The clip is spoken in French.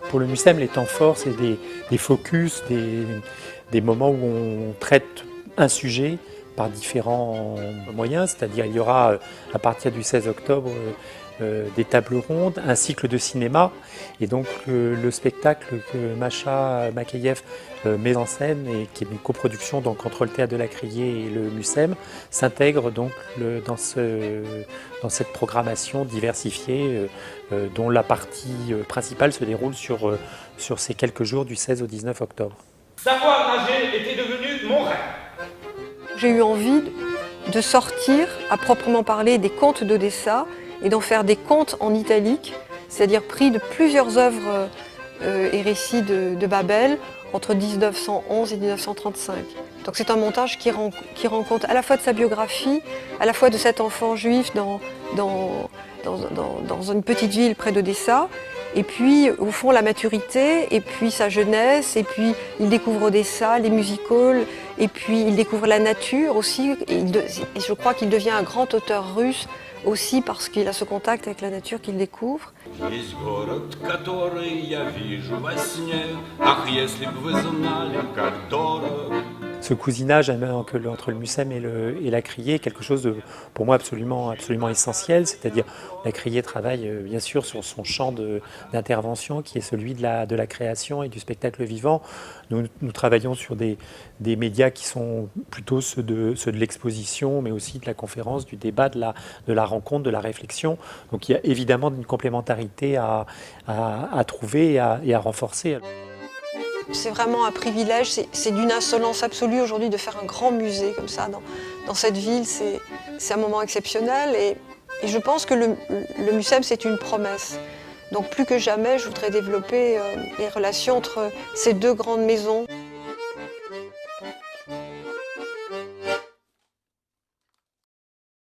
Pour le MUSEM, les temps forts, c'est des focus, des moments où on traite un sujet par différents moyens, c'est-à-dire il y aura à partir du 16 octobre des tables rondes, un cycle de cinéma, et donc le spectacle que Masha Makayev met en scène et qui est une coproduction donc entre le Théâtre de la Criée et le MUSEM s'intègre donc dans cette programmation diversifiée dont la partie principale se déroule sur ces quelques jours du 16 au 19 octobre. Savoir nager était devenu mon rêve. J'ai eu envie de sortir, à proprement parler, des contes d'Odessa et d'en faire des contes en italique, c'est-à-dire pris de plusieurs œuvres et récits de Babel entre 1911 et 1935. Donc c'est un montage qui rend compte à la fois de sa biographie, à la fois de cet enfant juif dans une petite ville près d'Odessa, et puis au fond la maturité, et puis sa jeunesse, et puis il découvre Odessa, les music-halls, et puis il découvre la nature aussi, et je crois qu'il devient un grand auteur russe aussi parce qu'il a ce contact avec la nature qu'il découvre. Ce cousinage entre le MUSEM et la Criée est quelque chose de, pour moi, absolument essentiel. C'est-à-dire, la Criée travaille bien sûr sur son champ d'intervention qui est celui de la création et du spectacle vivant. Nous travaillons sur des médias qui sont plutôt ceux de l'exposition, mais aussi de la conférence, du débat, de la rencontre, de la réflexion. Donc il y a évidemment une complémentarité à trouver et à renforcer. C'est vraiment un privilège, c'est d'une insolence absolue aujourd'hui de faire un grand musée comme ça dans cette ville. C'est un moment exceptionnel et je pense que le MUSEM c'est une promesse. Donc plus que jamais, je voudrais développer les relations entre ces deux grandes maisons.